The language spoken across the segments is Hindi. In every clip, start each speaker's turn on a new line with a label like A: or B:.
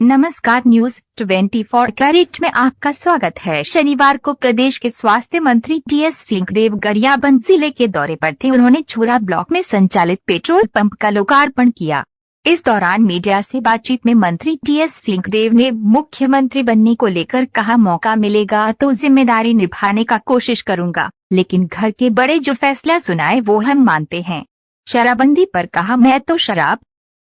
A: नमस्कार, न्यूज 24 कैरेट में आपका स्वागत है। शनिवार को प्रदेश के स्वास्थ्य मंत्री टीएस सिंहदेव गरियाबंद जिले के दौरे पर थे। उन्होंने छुरा ब्लॉक में संचालित पेट्रोल पंप का लोकार्पण किया। इस दौरान मीडिया से बातचीत में मंत्री टीएस सिंहदेव ने मुख्यमंत्री बनने को लेकर कहा, मौका मिलेगा तो जिम्मेदारी निभाने का कोशिश करूंगा, लेकिन घर के बड़े जो फैसला सुनाए वो हम मानते हैं। शराबबंदी पर कहा, मैं तो शराब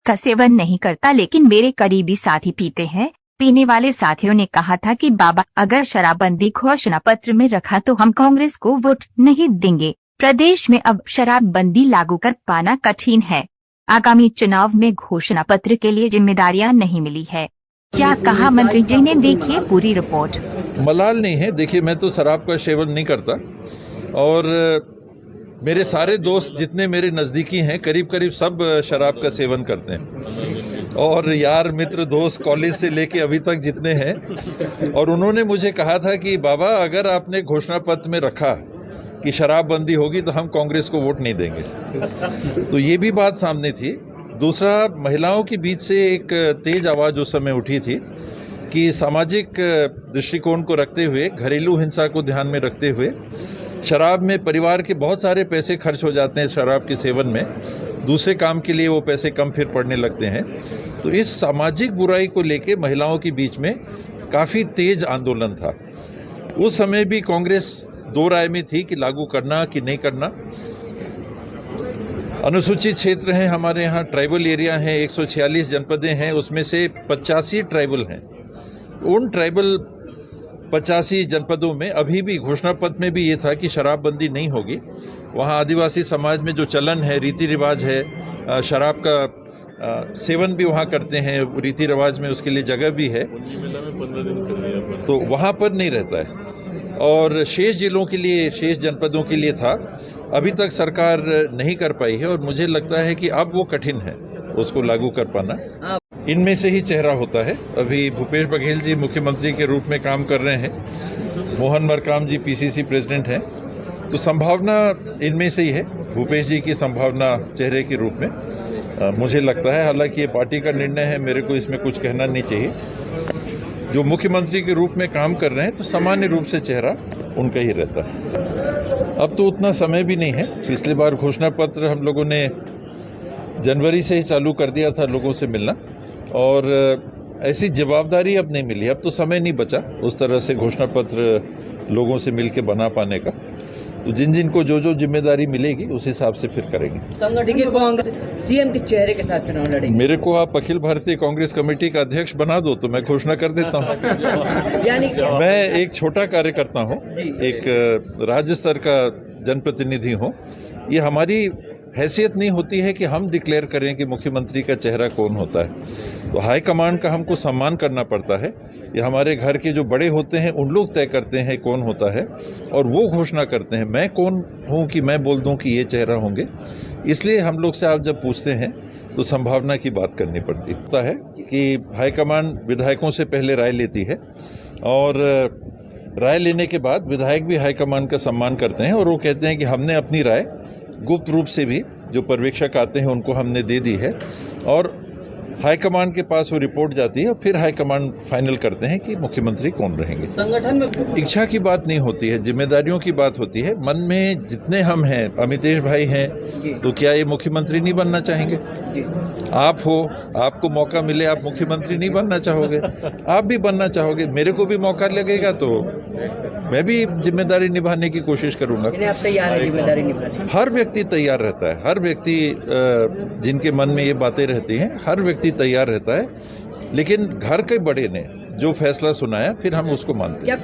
A: का सेवन नहीं करता, लेकिन मेरे करीबी साथी पीते हैं। पीने वाले साथियों ने कहा था कि बाबा, अगर शराबबंदी घोषणा पत्र में रखा तो हम कांग्रेस को वोट नहीं देंगे। प्रदेश में अब शराबबंदी लागू कर पाना कठिन है। आगामी चुनाव में घोषणा पत्र के लिए जिम्मेदारियां नहीं मिली है। क्या कहा मंत्री जी ने, देखिए पूरी रिपोर्ट।
B: मलाल नहीं है। देखिए, मैं तो शराब का सेवन नहीं करता और मेरे सारे दोस्त जितने मेरे नज़दीकी हैं करीब करीब सब शराब का सेवन करते हैं, और यार मित्र दोस्त कॉलेज से लेके अभी तक जितने हैं। और उन्होंने मुझे कहा था कि बाबा, अगर आपने घोषणा पत्र में रखा कि शराबबंदी होगी तो हम कांग्रेस को वोट नहीं देंगे। तो ये भी बात सामने थी। दूसरा, महिलाओं के बीच से एक तेज आवाज़ उस समय उठी थी कि सामाजिक दृष्टिकोण को रखते हुए, घरेलू हिंसा को ध्यान में रखते हुए, शराब में परिवार के बहुत सारे पैसे खर्च हो जाते हैं शराब के सेवन में, दूसरे काम के लिए वो पैसे कम फिर पड़ने लगते हैं। तो इस सामाजिक बुराई को लेके महिलाओं के बीच में काफ़ी तेज आंदोलन था। उस समय भी कांग्रेस दो राय में थी कि लागू करना कि नहीं करना। अनुसूचित क्षेत्र हैं हमारे यहाँ, ट्राइबल एरिया हैं, 146 जनपदें हैं, उसमें से 85 ट्राइबल हैं। उन ट्राइबल 85 जनपदों में अभी भी घोषणा पत्र में भी ये था कि शराबबंदी नहीं होगी। वहाँ आदिवासी समाज में जो चलन है, रीति रिवाज है, शराब का सेवन भी वहाँ करते हैं, रीति रिवाज में उसके लिए जगह भी है, तो वहाँ पर नहीं रहता है। और शेष जिलों के लिए, शेष जनपदों के लिए था। अभी तक सरकार नहीं कर पाई है और मुझे लगता है कि अब वो कठिन है उसको लागू कर पाना। इनमें से ही चेहरा होता है। अभी भूपेश बघेल जी मुख्यमंत्री के रूप में काम कर रहे हैं, मोहन मरकाम जी पीसीसी प्रेसिडेंट हैं, तो संभावना इनमें से ही है। भूपेश जी की संभावना चेहरे के रूप में मुझे लगता है। हालांकि ये पार्टी का निर्णय है, मेरे को इसमें कुछ कहना नहीं चाहिए। जो मुख्यमंत्री के रूप में काम कर रहे हैं तो सामान्य रूप से चेहरा उनका ही रहता है। अब तो उतना समय भी नहीं है। पिछली बार घोषणा पत्र हम लोगों ने जनवरी से ही चालू कर दिया था लोगों से मिलना, और ऐसी जवाबदारी अब नहीं मिली। अब तो समय नहीं बचा उस तरह से घोषणा पत्र लोगों से मिल के बना पाने का। तो जिन जिन को जो जो जिम्मेदारी मिलेगी उस हिसाब से फिर करेंगे।
C: संगठित कांग्रेस सीएम के चेहरे के साथ चुनाव लड़ेंगे।
B: मेरे को आप अखिल भारतीय कांग्रेस कमेटी का अध्यक्ष बना दो तो मैं घोषणा कर देता हूँ।
C: यानी
B: मैं एक छोटा कार्यकर्ता हूँ, एक राज्य स्तर का जनप्रतिनिधि हूँ। ये हमारी हैसियत नहीं होती है कि हम डिक्लेयर करें कि मुख्यमंत्री का चेहरा कौन होता है। तो हाईकमांड का हमको सम्मान करना पड़ता है। ये हमारे घर के जो बड़े होते हैं उन लोग तय करते हैं कौन होता है, और वो घोषणा करते हैं। मैं कौन हूँ कि मैं बोल दूँ कि ये चेहरा होंगे। इसलिए हम लोग से आप जब पूछते हैं तो संभावना की बात करनी पड़ती है कि हाईकमांड विधायकों से पहले राय लेती है, और राय लेने के बाद विधायक भी हाईकमांड का सम्मान करते हैं, और वो कहते हैं कि हमने अपनी राय गुप्त रूप से भी जो पर्यवेक्षक आते हैं उनको हमने दे दी है, और हाईकमांड के पास वो रिपोर्ट जाती है, और फिर हाईकमांड फाइनल करते हैं कि मुख्यमंत्री कौन रहेंगे।
C: संगठन में
B: इच्छा की बात नहीं होती है, जिम्मेदारियों की बात होती है। मन में जितने हम हैं, अमितेश भाई हैं, तो क्या ये मुख्यमंत्री नहीं बनना चाहेंगे? आप हो, आपको मौका मिले, आप मुख्यमंत्री नहीं बनना चाहोगे? आप भी बनना चाहोगे। मेरे को भी मौका लगेगा तो मैं भी जिम्मेदारी निभाने की कोशिश करूंगा।
C: आप तैयार हैं जिम्मेदारी निभाने?
B: हर व्यक्ति तैयार रहता है। हर व्यक्ति जिनके मन में ये बातें रहती हैं, हर व्यक्ति तैयार रहता है। लेकिन घर के बड़े ने जो फैसला सुनाया, फिर हम उसको मानते हैं।